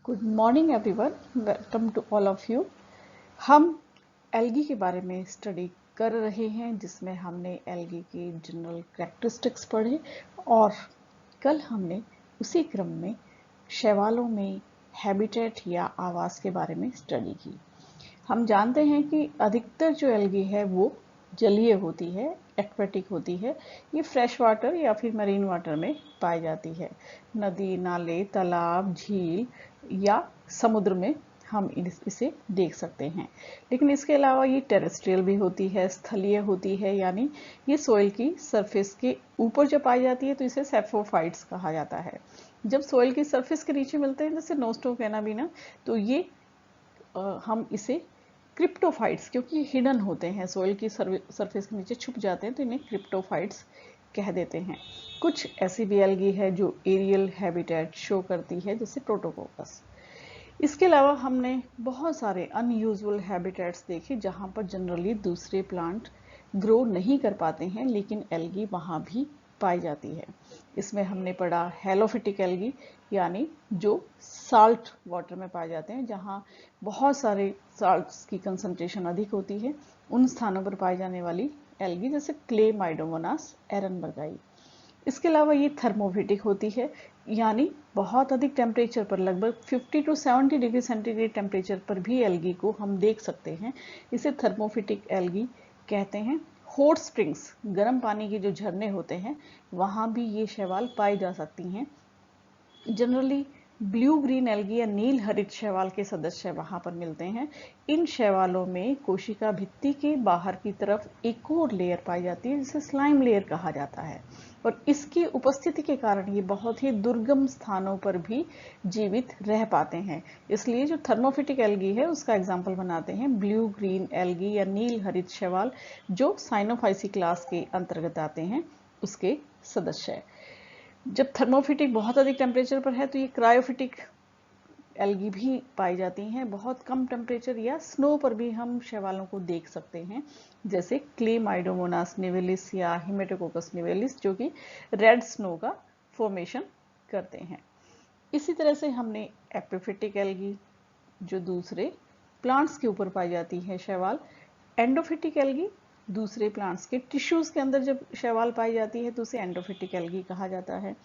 Good morning everyone, welcome to all of you. हम algae के बारे में स्टडी कर रहे हैं जिसमें हमने एल्गी के जनरल कैरेक्टरिस्टिक्स पढ़े और कल हमने उसी क्रम में शैवालों में हैबिटेट या आवास के बारे में स्टडी की। हम जानते हैं कि अधिकतर जो एल्गी है वो जलीय होती है, एक्वेटिक होती है। ये फ्रेश वाटर या फिर मरीन वाटर में पाई जाती है। नदी, नाले, तालाब, झील या समुद्र में हम इसे देख सकते हैं। लेकिन इसके अलावा ये टेरेस्ट्रियल भी होती है, स्थलीय होती है, यानी ये सोइल की सरफेस के ऊपर जब पाई जाती है तो इसे सेफोफाइट्स कहा जाता है। जब सोइल की सरफेस के नीचे मिलते हैं जैसे नोस्टोकेनाबिना, तो ये हम इसे क्रिप्टोफाइट्स, क्योंकि हिडन होते हैं, सोइल की सरफेस के नीचे छुप जाते हैं, तो इन्हें क्रिप्टोफाइट्स कह देते हैं। कुछ ऐसी भी एल्गी है जो एरियल हैबिटेट शो करती है, जैसे प्रोटोकोकस। इसके अलावा हमने बहुत सारे अनयूजुअल हैबिटेट्स देखे जहां पर जनरली दूसरे प्लांट ग्रो नहीं कर पाते हैं, लेकिन एल्गी वहां भी पाई जाती है। इसमें हमने पढ़ा हेलोफिटिक एल्गी, यानी जो साल्ट वाटर में पाए जाते हैं, जहां बहुत सारे साल्ट्स की कंसंट्रेशन अधिक होती है, उन स्थानों पर पाई जाने वाली एल्गी, जैसे क्लेमाइडोमोनास एरनबर्गाई। इसके अलावा ये थर्मोफिटिक होती है, यानी बहुत अधिक टेम्परेचर पर, लगभग 50 टू 70 डिग्री सेंटीग्रेड टेम्परेचर पर भी एल्गी को हम देख सकते हैं। इसे थर्मोफिटिक एल्गी कहते हैं। हॉट स्प्रिंग्स, गर्म पानी के जो झरने होते हैं, वहां भी ये शैवाल पाई जा सकती हैं। जनरली ब्लू ग्रीन एल्गी या नील हरित शैवाल के सदस्य वहां पर मिलते हैं। इन शैवालों में कोशिका भित्ति के बाहर की तरफ एक और लेयर पाई जाती है जिसे स्लाइम लेयर कहा जाता है, और इसकी उपस्थिति के कारण ये बहुत ही दुर्गम स्थानों पर भी जीवित रह पाते हैं। इसलिए जो थर्मोफिटिक एल्गी है उसका एग्जाम्पल बनाते हैं ब्लू ग्रीन एल्गी या नील हरित शैवाल, जो साइनोफाइसी क्लास के अंतर्गत आते हैं, उसके सदस्य। जब थर्मोफिटिक बहुत अधिक टेम्परेचर पर है तो ये क्रायोफिटिक एल्गी भी पाई जाती हैं। बहुत कम टेम्परेचर या स्नो पर भी हम शैवालों को देख सकते हैं, जैसे क्लेमाइडोमोनास निवेलिस या हिमेटोकोकस निवेलिस, जो कि रेड स्नो का फॉर्मेशन करते हैं। इसी तरह से हमने एपिफिटिक एल्गी, जो दूसरे प्लांट्स के ऊपर पाई जाती है शैवाल। एंडोफिटिक एल्गी, दूसरे प्लांट्स के टिश्यूज के अंदर जब शैवाल पाई जाती है तो उसे एंडोफिटिक एल्गी कहा जाता है।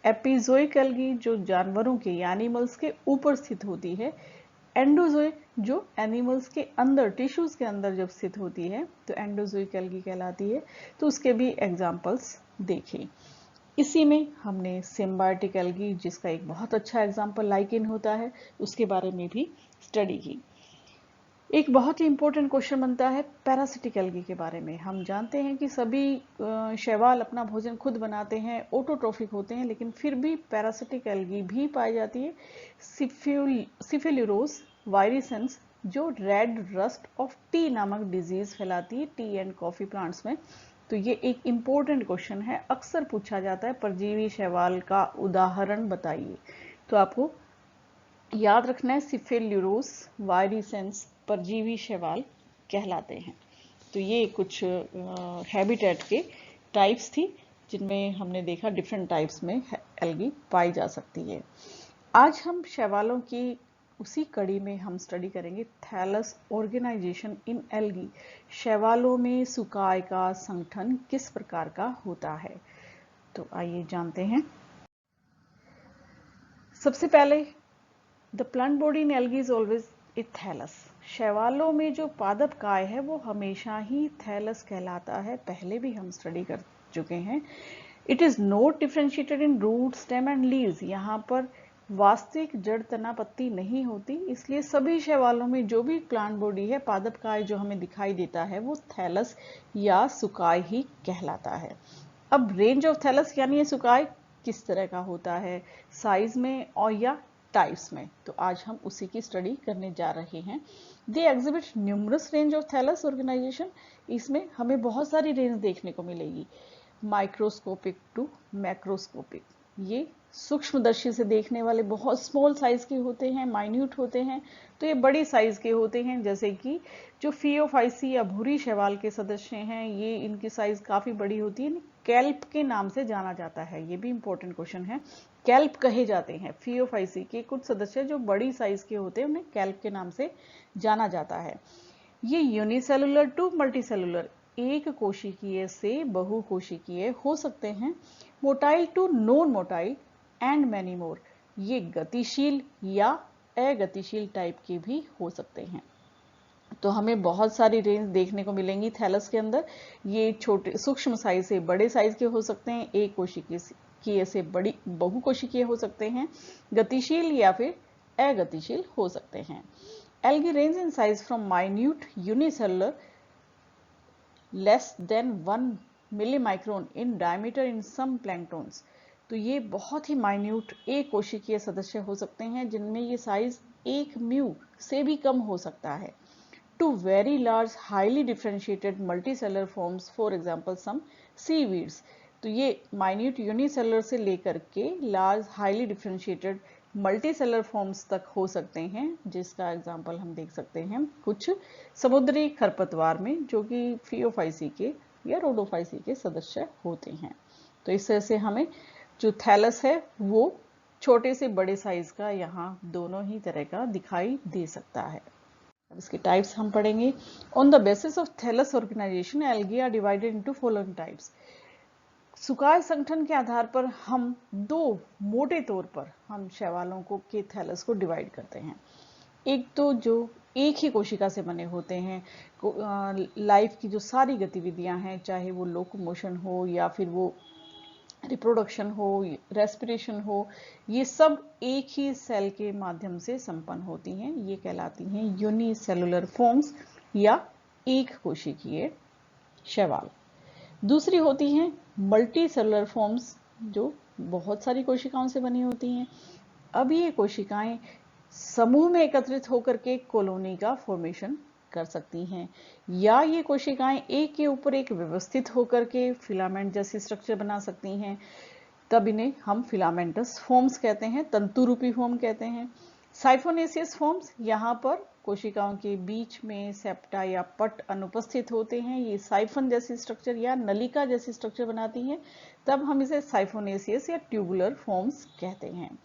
एपिजोइक एल्गी, जो जानवरों के या एनिमल्स के ऊपर स्थित होती है। एंडोजोइक, जो एनिमल्स के अंदर, टिश्यूज के अंदर जब स्थित होती है तो एंडोजोइक एल्गी कहलाती है। तो उसके भी एग्जाम्पल्स देखें। इसी में हमने सिम्बायोटिक एल्गी, जिसका एक बहुत अच्छा एग्जाम्पल लाइकेन होता है, उसके बारे में भी स्टडी की। एक बहुत ही इंपॉर्टेंट क्वेश्चन बनता है पैरासिटिक एल्गी के बारे में। हम जानते हैं कि सभी शैवाल अपना भोजन खुद बनाते हैं, ऑटोट्रोफिक होते हैं, लेकिन फिर भी पैरासिटिक एल्गी भी पाई जाती है। सिफिल्यूरोस वायरिसेंस, जो रेड रस्ट ऑफ टी नामक डिजीज फैलाती है टी एंड कॉफी प्लांट्स में। तो ये एक इंपॉर्टेंट क्वेश्चन है, अक्सर पूछा जाता है, परजीवी शैवाल का उदाहरण बताइए। तो आपको याद रखना है सिफिल्यूरोस वायरिसेंस परजीवी शैवाल कहलाते हैं। तो ये कुछ हैबिटेट के टाइप्स थी जिनमें हमने देखा डिफरेंट टाइप्स में एल्गी पाई जा सकती है। आज हम शैवालों की उसी कड़ी में हम स्टडी करेंगे थैलस ऑर्गेनाइजेशन इन एल्गी। शैवालों में सुकाय का संगठन किस प्रकार का होता है, तो आइए जानते हैं। सबसे पहले, the plant body in algae is always a thallus. शैवालों में जो पादप काय है वो हमेशा ही थैलस कहलाता है, पहले भी हम स्टडी कर चुके हैं। It is not differentiated in root, stem and leaves. यहाँ पर वास्तविक जड़, तना, पत्ती नहीं होती, इसलिए सभी शैवालों में जो भी प्लांट बॉडी है, पादप काय जो हमें दिखाई देता है, वो थैलस या सुकाय ही कहलाता है। अब रेंज ऑफ थैलस यानी ये सुकाय किस तरह का होता है, साइज में और या टाइप्स में, तो आज हम उसी की स्टडी करने जा रहे हैं। They exhibit numerous range of thallus organization. इसमें हमें बहुत सारी रेंज देखने को मिलेगी, माइक्रोस्कोपिक टू मैक्रोस्कोपिक। ये सूक्ष्मदर्शी से देखने वाले बहुत स्मॉल साइज के होते हैं, माइन्यूट होते हैं, तो ये बड़ी साइज के होते हैं, जैसे कि जो फियोफाइसी या भूरी शैवाल के सदस्य हैं, ये इनकी साइज काफी बड़ी होती है, कैल्प के नाम से जाना जाता है। ये भी इंपॉर्टेंट क्वेश्चन है। कैल्प कहे जाते हैं। फियोफाइसी के कुछ सदस्य जो बड़ी साइज के होते हैं उन्हें कैल्प के नाम से जाना जाता है। ये यूनिसेलुलर टू मल्टीसेलुलर, एक कोशिकीय से बहुकोशिकीय हो सकते हैं। Motile to non motile and many more, ये गतिशील या अगतिशील टाइप के भी हो सकते हैं। तो हमें बहुत सारी रेंज देखने को मिलेंगी थैलस के अंदर। ये छोटे सूक्ष्म साइज से बड़े साइज के हो सकते हैं, एक कोशिकीय से बड़ी बहुकोशिकीय हो सकते हैं, गतिशील या फिर अगतिशील हो सकते हैं। Algae range in size from minute unicellular less than 1 millimicron in diameter in some planktons. तो ये बहुत ही माइन्यूट एक कोशिकीय सदस्य हो सकते हैं जिनमें ये साइज 1 म्यू से भी कम हो सकता है, to very large highly differentiated multicellular forms, for example some seaweeds। तो ये minute unicellular से लेकर के large highly differentiated multicellular forms तक हो सकते हैं, जिसका एग्जाम्पल हम देख सकते हैं कुछ समुद्री खरपतवार में जो कि फियोफाइसी के या रोडोफाइसी के सदस्य होते हैं। तो इस तरह से हमें जो थैलस है वो छोटे से बड़े साइज का यहाँ दोनों ही तरह का दिखाई दे सकता है। अब इसके टाइप्स हम पढ़ेंगे। On the basis of thallus organisation algae are divided into following types. सुकाय संगठन के आधार पर हम दो मोटे तौर पर हम शैवालों को के थैलस को डिवाइड करते हैं। एक तो जो एक ही कोशिका से बने होते हैं, लाइफ की जो सारी गतिविधियां हैं, चाहे वो लोकोमोशन हो या फिर वो रिप्रोडक्शन हो, रेस्पिरेशन हो, ये सब एक ही सेल के माध्यम से संपन्न होती हैं। ये कहलाती हैं यूनिसेलुलर फॉर्म्स या एक कोशिकीय शैवाल। दूसरी होती हैं मल्टी सेलुलर फॉर्म्स जो बहुत सारी कोशिकाओं से बनी होती हैं। अब ये कोशिकाएं समूह में एकत्रित होकर के कॉलोनी का फॉर्मेशन कर सकती हैं, या ये कोशिकाएं एक के ऊपर एक व्यवस्थित होकर के फिलामेंट जैसी स्ट्रक्चर बना सकती हैं। तब इन्हें हम फिलामेंटस फॉर्म्स कहते हैं, तंतु रूपी फॉर्म कहते हैं। साइफोनेसियस फॉर्म्स, यहाँ पर कोशिकाओं के बीच में सेप्टा या पट अनुपस्थित होते हैं, ये साइफन जैसी स्ट्रक्चर या नलिका जैसी स्ट्रक्चर बनाती हैं, तब हम इसे साइफोनेसियस या ट्यूबुलर फॉर्म्स कहते हैं।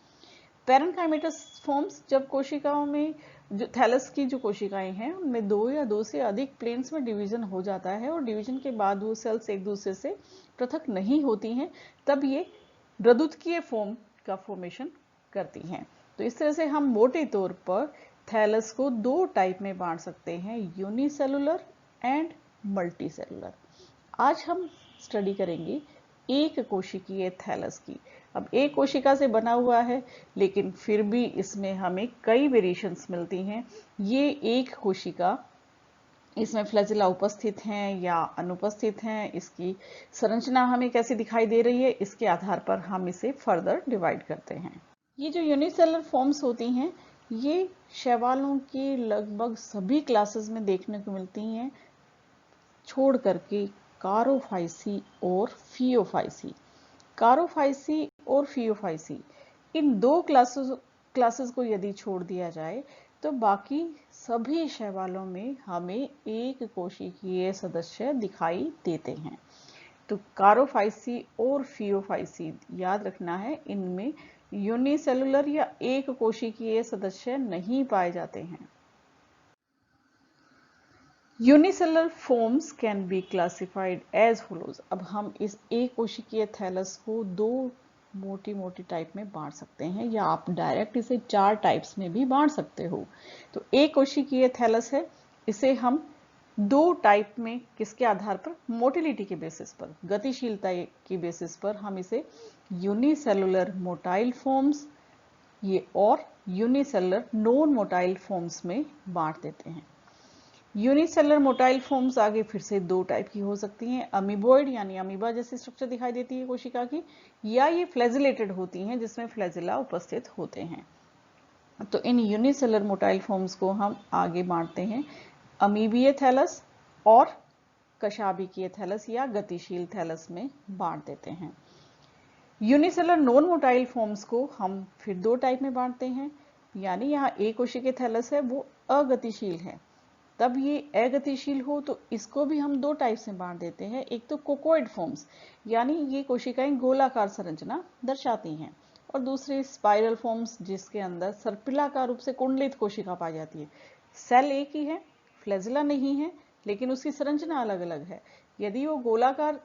पैरेन्काइमेटस फॉर्म्स, जब कोशिकाओं में जो थैलस की जो कोशिकाएं हैं उनमें दो या दो से अधिक प्लेन्स में डिवीजन हो जाता है और डिवीजन के बाद वो सेल्स एक दूसरे से पृथक नहीं होती हैं, तब ये रदुत्कीय फॉर्म का फॉर्मेशन करती हैं। तो इस तरह से हम मोटे तौर पर थैलस को दो टाइप में बांट सकते हैं, यूनिसेलुलर एंड मल्टीसेलुलर। आज हम स्टडी करेंगे एक कोशिकीय थैलस की। अब एक कोशिका से बना हुआ है लेकिन फिर भी इसमें हमें कई वेरिएशंस मिलती हैं। ये एक कोशिका, इसमें फ्लैजिला उपस्थित हैं या अनुपस्थित हैं, इसकी संरचना हमें कैसी दिखाई दे रही है, इसके आधार पर हम इसे फर्दर डिवाइड करते हैं। ये जो यूनिसेलुलर फॉर्म्स होती हैं ये शैवालों की लगभग सभी क्लासेस में देखने को मिलती हैं, छोड़ करके कारोफाइसी और फियोफाइसी। कारोफाइसी और फियोफाइसी, इन दो क्लासेस को यदि छोड़ दिया जाए तो बाकी सभी शैवालों में हमें एक कोशिकीय सदस्य दिखाई देते हैं। तो कारोफाइसी और फियोफाइसी याद रखना है, इनमें यूनिसेलुलर या एक कोशिकीय सदस्य नहीं पाए जाते हैं। Unicellular forms can be classified as follows. अब हम इस एक कोशिकीय थैलस को दो मोटी मोटी टाइप में बांट सकते हैं, या आप डायरेक्ट इसे 4 टाइप्स में भी बांट सकते हो। तो एक कोशिकीय थैलस है, इसे हम दो टाइप में, किसके आधार पर, मोटिलिटी के बेसिस पर, गतिशीलता की बेसिस पर हम इसे यूनिसेलुलर मोटाइल फॉर्म्स ये और यूनिसेलुलर नॉन मोटाइल फॉर्म्स में बांट देते हैं। यूनिसेलुलर मोटाइल फॉर्म्स आगे फिर से दो टाइप की हो सकती हैं, अमीबॉइड यानी अमीबा जैसी स्ट्रक्चर दिखाई देती है कोशिका की, या ये फ्लैजिलेटेड होती हैं जिसमें फ्लैजिला उपस्थित होते हैं। तो इन यूनिसेलुलर मोटाइल फॉर्म्स को हम आगे बांटते हैं अमीबीय थैलस और कशाभिकीय थैलस या गतिशील थैलस में बांट देते हैं। यूनिसेलुलर नॉन मोटाइल फॉर्म्स को हम फिर दो टाइप में बांटते हैं, यानी यहाँ एक कोशिकीय थैलस है वो अगतिशील है, तब ये अगतिशील हो तो इसको भी हम दो टाइप से बांट देते हैं। एक तो कोकोइड फॉर्म्स, यानी ये कोशिकाएं गोलाकार संरचना दर्शाती हैं, और दूसरे स्पाइरल फॉर्म्स जिसके अंदर सर्पिलाकार रूप से कुंडलित कोशिका पाई जाती है। सेल एक ही है, फ्लैजिला नहीं है, लेकिन उसकी संरचना अलग अलग है। यदि वो गोलाकार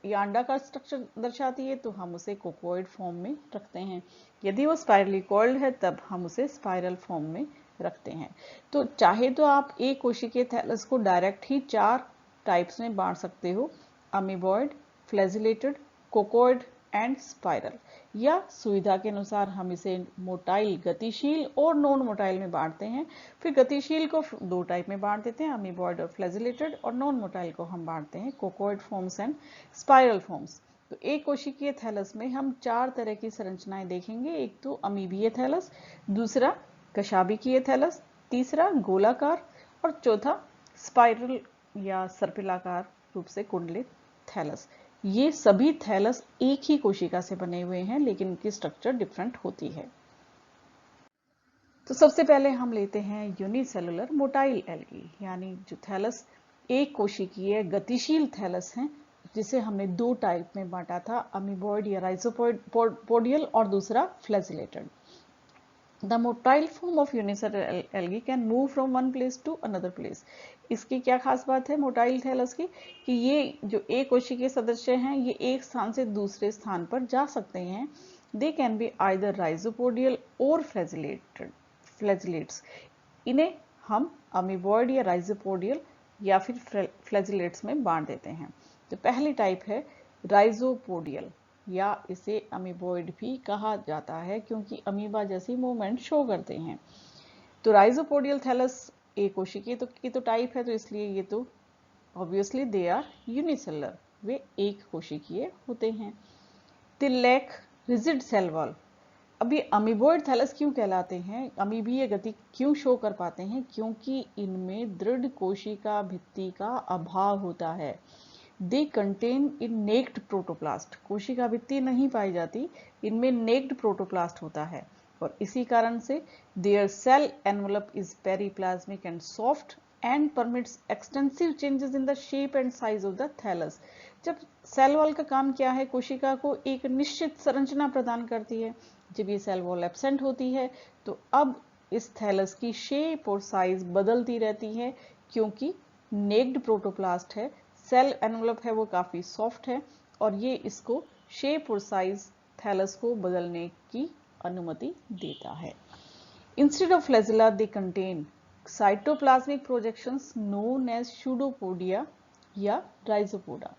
या अंडाकार स्ट्रक्चर दर्शाती है तो हम उसे कोकोइड फॉर्म में रखते हैं। यदि वो स्पाइरली कॉइल्ड है तब हम उसे स्पाइरल फॉर्म में रखते हैं। तो चाहे तो आप एक कोशिकीय थैलस को डायरेक्ट ही 4 टाइप्स में बांट सकते हो, अमीबॉइड, फ्लैजिलेटेड, कोकोइड एंड स्पाइरल, या सुविधा के अनुसार हम इसे मोटाइल, गतिशील और नॉन मोटाइल में बांटते हैं। फिर गतिशील को 2 टाइप में बांट देते हैं, अमीबॉइड और फ्लैजिलेटेड, और नॉन मोटाइल को हम बांटते हैं कोकोइड फॉर्म्स एंड स्पाइरल फॉर्म्स। तो एक कोशिकीय थैलस में हम 4 तरह की संरचनाएं देखेंगे। एक तो अमीबीय थैलस, दूसरा कशाभिकीय थैलस, तीसरा गोलाकार, और चौथा स्पाइरल या सर्पिलाकार रूप से कुंडलित थैलस। ये सभी थैलस एक ही कोशिका से बने हुए हैं, लेकिन इनकी स्ट्रक्चर डिफरेंट होती है। तो सबसे पहले हम लेते हैं यूनिसेलुलर मोटाइल एल्गी, यानी जो थैलस एक कोशिकीय गतिशील थैलस हैं, जिसे हमने 2 टाइप में बांटा था, अमीबॉइड या राइजोपोडियल और दूसरा flagellated. The motile form of unicellular algae can move from one place to another place. इसकी क्या खास बात है मोटाइल थैलस की, कि ये जो एक कोशिकीय सदस्य हैं ये एक स्थान से दूसरे स्थान पर जा सकते हैं। They can be either rhizopodial or flagellates. इन्हें हम अमीबॉइड या राइजोपोडियल या फिर फ्लैजिलेट्स में बांट देते हैं। तो पहली टाइप है राइजोपोडियल, या इसे अमीबॉइड भी कहा जाता है क्योंकि अमीबा जैसी मूवमेंट शो करते हैं। तो राइजोपोडियल थैलस एक कोशिकीय की तो टाइप है, तो इसलिए ये तो ऑब्वियसली दे आर यूनिसेलुलर, वे एक कोशिकीय होते हैं। They lack rigid cell wall. अब ये अमीबॉइड थैलस क्यों कहलाते हैं, अमीबीय गति क्यों शो कर पाते हैं, क्योंकि इनमें दृढ़ कोशिका भित्ति का अभाव होता है। They contain in naked protoplast, कोशिका भित्ति नहीं पाई जाती, इनमें नेक्ड प्रोटोप्लास्ट होता है, और इसी कारण से their cell envelope is periplasmic and soft and permits extensive changes in the shape and size of the thallus. जब सेल वॉल का काम क्या है, कोशिका को एक निश्चित संरचना प्रदान करती है। जब ये सेल वॉल एब्सेंट होती है तो अब इस थैलस की शेप और साइज बदलती रहती है, क्योंकि नेक्ड प्रोटोप्लास्ट है, सेल एनवलप है वो काफी सॉफ्ट है, और ये इसको शेप और साइज थैलस को बदलने की अनुमति देता है। Instead of flagella they contain cytoplasmic projections known as pseudopodia या राइजोपोडा।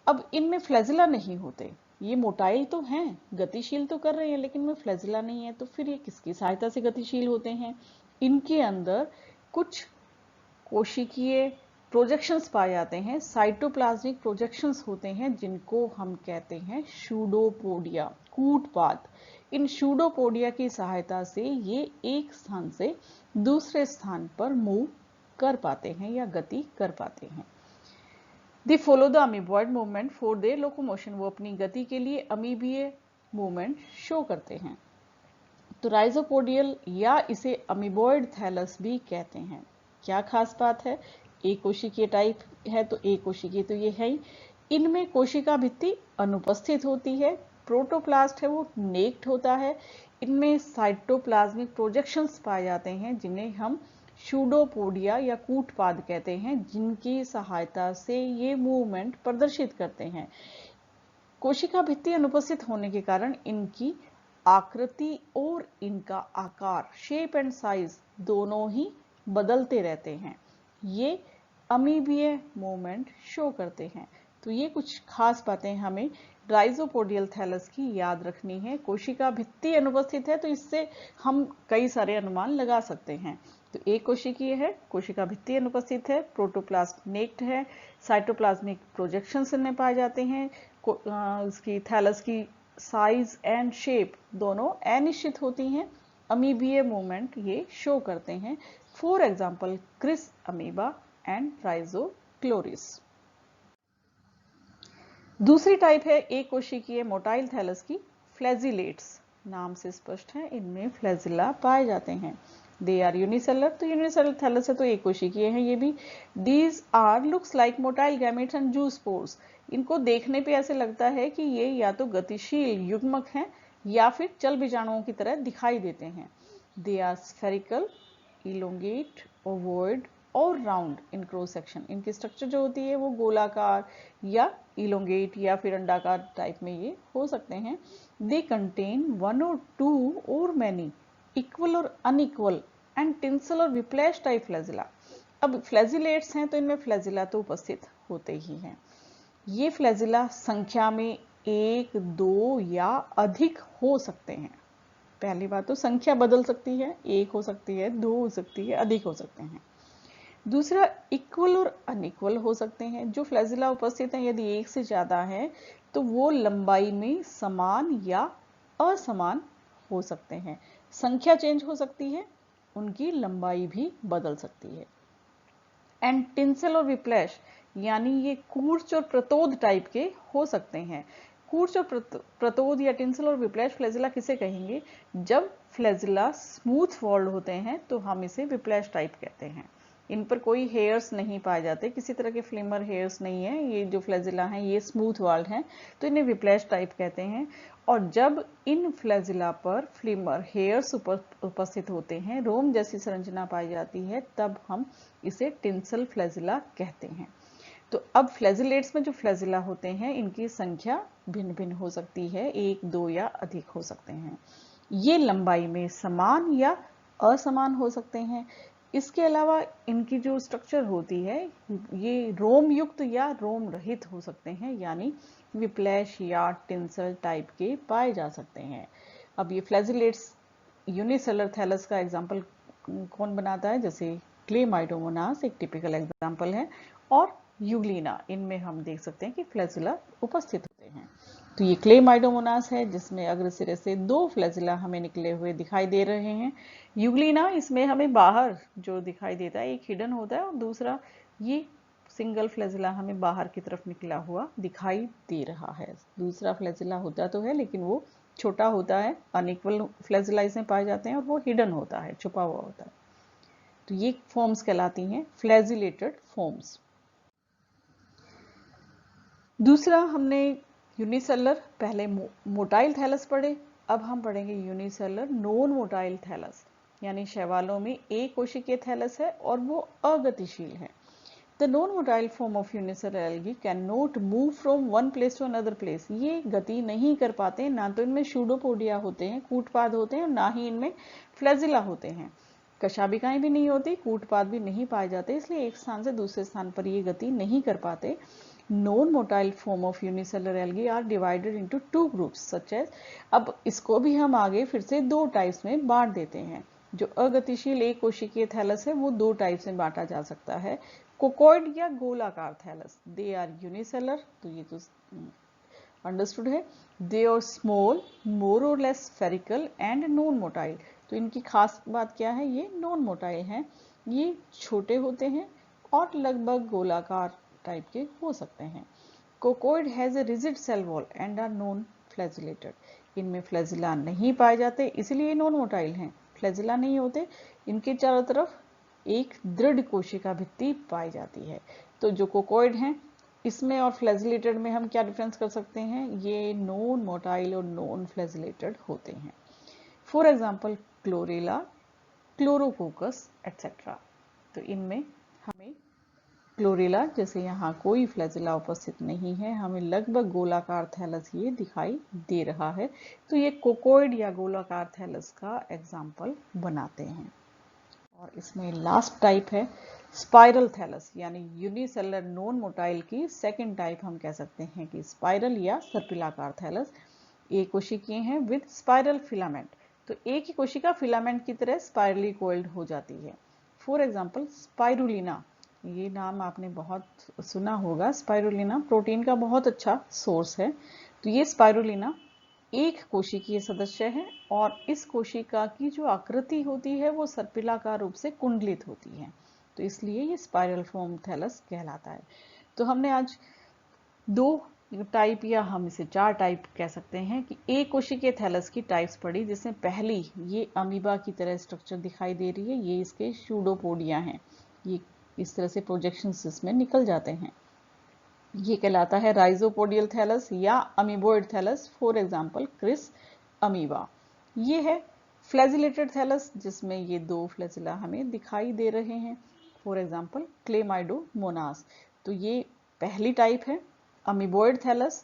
अब इनमें फ्लैजिला नहीं होते, ये मोटाइल तो हैं, गतिशील तो कर रहे हैं, लेकिन में फ्लैजिला नहीं है, तो फिर ये किसकी सहायता से गतिशील होते हैं। इनके अंदर कुछ कोशिकीय प्रोजेक्शंस पाए जाते हैं, साइटोप्लाज्मिक प्रोजेक्शंस होते हैं, जिनको हम कहते हैं सूडोपोडिया, कूटपाद। इन सूडोपोडिया की सहायता से ये एक स्थान से दूसरे स्थान पर मूव कर पाते हैं या गति कर पाते हैं। They follow the amoeboid movement for their locomotion, वो अपनी गति के लिए अमीबीय मूवमेंट शो करते हैं। तो राइजोपोडियल या इसे अमीबॉइड थैलस भी कहते हैं। क्या खास बात है, एक कोशिकीय टाइप है तो एक कोशिकीय तो ये है ही, इनमें कोशिका भित्ति अनुपस्थित होती है, प्रोटोप्लास्ट है वो नेक्ड होता है, इनमें साइटोप्लाज्मिक प्रोजेक्शंस पाए जाते हैं जिन्हें हम सूडोपोडिया या कूटपाद कहते हैं, जिनकी सहायता से ये मूवमेंट प्रदर्शित करते हैं। कोशिका भित्ति अनुपस्थित होने के कारण इनकी आकृति और इनका आकार, शेप एंड साइज दोनों ही बदलते रहते हैं, ये अमीबीय मूवमेंट शो करते हैं। तो ये कुछ खास बातें हमें राइजोपोडियल थैलस की याद रखनी है। कोशिका भित्ति अनुपस्थित है तो इससे हम कई सारे अनुमान लगा सकते हैं। तो एक कोशिकीय है, कोशिका भित्ति अनुपस्थित है, प्रोटोप्लास्ट नेक्ड है, साइटोप्लाज्मिक प्रोजेक्शंस इनमें पाए जाते हैं, इसकी थैलस की साइज एंड शेप दोनों अनिश्चित होती हैं, अमीबीय मूवमेंट ये शो करते हैं। For example chrysamoeba and rhizochloris. दूसरी टाइप है एक कोशिकीय मोटाइल थैलस की, फ्लैजिलेट्स। नाम से स्पष्ट है, इनमें फ्लैजिला पाए जाते हैं। दे आर यूनिसेलर, तो यूनिसेलर थैलस है तो एक कोशिकीय हैं ये भी। These are looks like motile gametes and zoospores, इनको देखने पे ऐसे लगता है कि ये या तो गतिशील युग्मक हैं या फिर चल बीजाणुओं की तरह दिखाई देते हैं। They are spherical, elongate, ovoid और राउंड इन क्रॉस सेक्शन, इनकी स्ट्रक्चर जो होती है वो गोलाकार या इलोंगेट या फिर अंडाकार टाइप में ये हो सकते हैं। दे कंटेन वन और टू और मैनी इक्वल और अनइक्वल एंड टिंसल और विप्लैश टाइप फ्लैजिला। अब फ्लैजिलेट्स हैं तो इनमें फ्लैजिला तो उपस्थित होते ही हैं। ये फ्लैजिला संख्या में 1, 2 या अधिक हो सकते हैं। पहली बात तो संख्या बदल सकती है, 1 हो सकती है, 2 हो सकती है, अधिक हो सकते हैं। दूसरा, इक्वल और अनइक्वल हो सकते हैं। जो फ्लैजिला उपस्थित हैं यदि एक से ज्यादा है तो वो लंबाई में समान या असमान हो सकते हैं। संख्या चेंज हो सकती है, उनकी लंबाई भी बदल सकती है। एंड टिंसल और विप्लैश यानी ये कूर्च और प्रतोद टाइप के हो सकते हैं। कूर्च और प्रतोद या टिंसल और विप्लैश फ्लैजिला किसे कहेंगे? जब फ्लैजिला स्मूथ वॉल्ड होते हैं तो हम इसे विप्लैश टाइप कहते हैं। इन पर कोई हेयर्स नहीं पाए जाते, किसी तरह के फ्लिमर हेयर्स नहीं है। ये जो फ्लैजिला हैं ये स्मूथ वॉल्ड हैं तो इन्हें विप्लैश टाइप कहते हैं। और जब इन फ्लैजिला पर फ्लिमर हेयर्स उपस्थित होते हैं, रोम जैसी संरचना पाई जाती है, तब हम इसे टिंसल फ्लैजिला कहते हैं। तो अब फ्लैजिलेट्स में जो फ्लैजिला होते हैं इनकी संख्या भिन्न भिन्न हो सकती है, 1, 2 या अधिक हो सकते हैं। ये लंबाई में समान या असमान हो सकते हैं। इसके अलावा इनकी जो स्ट्रक्चर होती है ये रोम युक्त या रोम रहित हो सकते हैं, यानी विप्लैश या टिंसल टाइप के पाए जा सकते हैं। अब ये फ्लैजिलेट्स यूनिसेलर थैलस का एग्जाम्पल कौन बनाता है? जैसे क्लेमाइडोमोनास एक टिपिकल एग्जाम्पल है, और यूग्लिना, इनमें हम देख सकते हैं कि फ्लैजिला उपस्थित होते हैं। तो ये क्लेमाइडोमोनास है जिसमें अग्र सिरे से 2 फ्लैजिला हमें निकले हुए दिखाई दे रहे हैं। यूग्लिना, इसमें हमें बाहर जो दिखाई देता है एक हिडन होता है और दूसरा ये सिंगल फ्लैजिला हमें बाहर की तरफ निकला हुआ दिखाई दे रहा है। दूसरा फ्लैजिला होता तो है लेकिन वो छोटा होता है, अनइक्वल फ्लैजिला इसमें पाए जाते हैं और वो हिडन होता है, छुपा हुआ होता है। तो ये फॉर्म्स कहलाती हैं फ्लैजिलेटेड फॉर्म्स। दूसरा हमने यूनिसेलर, पहले मोटाइल थैलस पढ़े, अब हम पढ़ेंगे यूनिसेलर नॉन मोटाइल थैलस, यानी शैवालों में एक कोशिकीय थैलस है और वो अगतिशील है। The non-motile form of unicellular algae cannot move from one place to another place. ये गति नहीं कर पाते, ना तो इनमें शूडोपोडिया होते हैं, कूटपाद होते हैं, और ना ही इनमें फ्लैजिला होते हैं। कशाभिकाएं भी नहीं होती, कूटपाद भी नहीं पाए जाते, इसलिए एक स्थान से दूसरे स्थान पर ये गति नहीं कर पाते। Non-motile form of unicellular algae are divided into 2 groups such as, अब इसको भी हम आगे फिर से 2 टाइप्स में बांट देते हैं। जो अगतिशील एक कोशिकीय थैलस है वो 2 टाइप्स में बांटा जा सकता है, कोकोइड या गोलाकार थैलस। दे आर यूनिसेलर, तो ये तो अंडरस्टूड है। दे आर स्मॉल, मोर और less spherical and non motile, तो इनकी खास बात क्या है? ये नॉन मोटाइल हैं, ये छोटे होते हैं और लगभग गोलाकार टाइप के हो सकते हैं। Coccoid has a rigid cell wall and are non flagellated, इनमें फ्लैजिला नहीं पाए जाते इसलिए नॉन मोटाइल हैं, फ्लैजिला नहीं होते, इनके चारों तरफ एक दृढ़ कोशिका भित्ति पाई जाती है। तो जो कोकोइड हैं इसमें और फ्लैजिलेटेड में हम क्या डिफरेंस कर सकते हैं? ये नॉन मोटाइल और नॉन फ्लैजिलेटेड होते हैं। For example chlorella, chlorococcus etcetera. तो इनमें हमें क्लोरेला, जैसे यहाँ कोई फ्लैजिला उपस्थित नहीं है, हमें लगभग गोलाकार थैलस ये दिखाई दे रहा है, तो ये कोकोइड या गोलाकार थैलस का एग्जाम्पल बनाते हैं। और इसमें लास्ट टाइप है स्पाइरल थैलस, यानी यूनिसेलर नॉन मोटाइल की सेकंड टाइप हम कह सकते हैं कि स्पाइरल या सर्पिलाकार थैलस। एक कोशिकीय हैं विद स्पाइरल फिलामेंट, तो एक ही कोशिका फिलामेंट की तरह स्पाइरली कोइल्ड हो जाती है। फॉर एग्जांपल स्पाइरुलिना, ये नाम आपने बहुत सुना होगा। स्पाइरुलिना प्रोटीन का बहुत अच्छा सोर्स है। तो ये स्पाइरुलिना एक कोशिकीय सदस्य है और इस कोशिका की जो आकृति होती है वो सर्पिलाकार रूप से कुंडलित होती है, तो इसलिए ये स्पाइरल फॉर्म थैलस कहलाता है। तो हमने आज 2 टाइप, या हम इसे 4 टाइप कह सकते हैं कि एक कोशिकीय थैलस की टाइप्स पढ़ी, जिसमें पहली ये अमीबा की तरह स्ट्रक्चर दिखाई दे रही है, ये इसके सूडोपोडिया हैं, ये इस तरह से प्रोजेक्शंस इसमें निकल जाते हैं। ये कहलाता है राइजोपोडियल थैलस या अमीबोइड थैलस, फॉर एग्जांपल क्रिस अमीबा। ये है फ्लैजिलेटेड थैलस, जिसमें ये 2 फ्लैजिला हमें दिखाई दे रहे हैं, फॉर एग्जांपल क्लेमाइडोमोनास। तो ये पहली टाइप है अमीबोइड थैलस,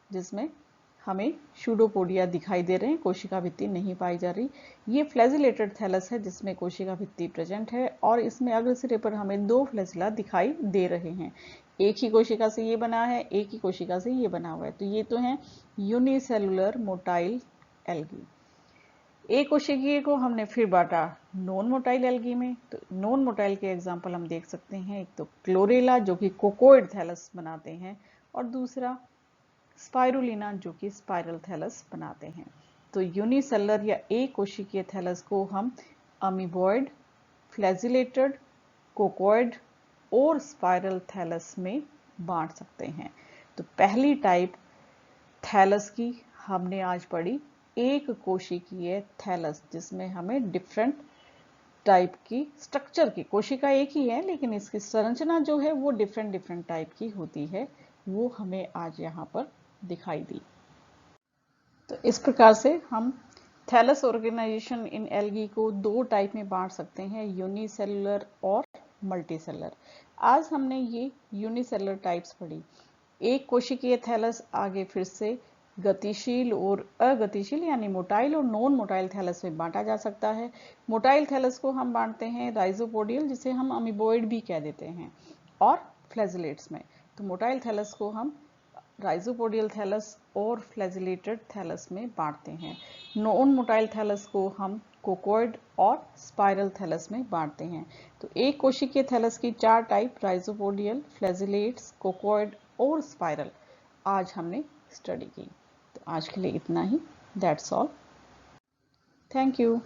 जिसमें हमें सूडोपोडिया दिखाई दे रहे हैं, कोशिका भित्ति नहीं पाई जा रही। ये फ्लैजिलेटेड थैलस है, जिसमें कोशिका भित्ति प्रेजेंट है और इसमें अग्र सिरे पर हमें 2 फ्लैजिला दिखाई दे रहे हैं। एक ही कोशिका से ये बना है, एक ही कोशिका से ये बना हुआ है। तो ये तो है यूनिसेलुलर मोटाइल एल्गी। एक कोशिकीय को हमने फिर बांटा नॉन मोटाइल एल्गी में। तो नॉन मोटाइल के एग्जांपल हम देख सकते हैं, एक तो क्लोरेला जो कि कोकोइड थैलस बनाते हैं, और दूसरा स्पाइरुलिना जो कि स्पाइरल थैलस बनाते हैं। तो यूनिसेलुलर या एक कोशिकीय थैलस को हम अमीबॉइड, फ्लैजिलेटेड, कोकोइड और स्पाइरल थैलस में बांट सकते हैं। तो पहली टाइप थैलस की हमने आज पढ़ी एक कोशिकीय थैलस, जिसमें हमें डिफरेंट टाइप की स्ट्रक्चर की, कोशिका एक ही है लेकिन इसकी संरचना जो है वो डिफरेंट टाइप की होती है, वो हमें आज यहाँ पर दिखाई दी। तो इस प्रकार से हम थैलस ऑर्गेनाइजेशन इन एल्गी को 2 टाइप में बांट सकते हैं, यूनिसेलुलर और मल्टीसेलुलर। आज हमने ये यूनिसेलुलर टाइप्स पढ़ी। एक कोशिकीय थैलस आगे फिर से गतिशील और अगतिशील यानी मोटाइल और नॉन मोटाइल थैलस में बांटा जा सकता है। मोटाइल थैलस को हम बांटते हैं राइजोपोडियल, जिसे हम अमीबोइड भी कह देते हैं, और फ्लैजिलेट्स में। तो मोटाइल थैलस को हम राइजोपोडियल थैलस और फ्लैजिलेटेड थैलस में बांटते हैं। नॉन मोटाइल थैलस को हम कोकोइड और स्पाइरल थैलस में बांटते हैं। तो एक कोशिकीय थैलस की 4 टाइप राइजोपोडियल, फ्लैजिलेट्स, कोकोइड और स्पाइरल आज हमने स्टडी की। तो आज के लिए इतना ही। That's all. Thank you.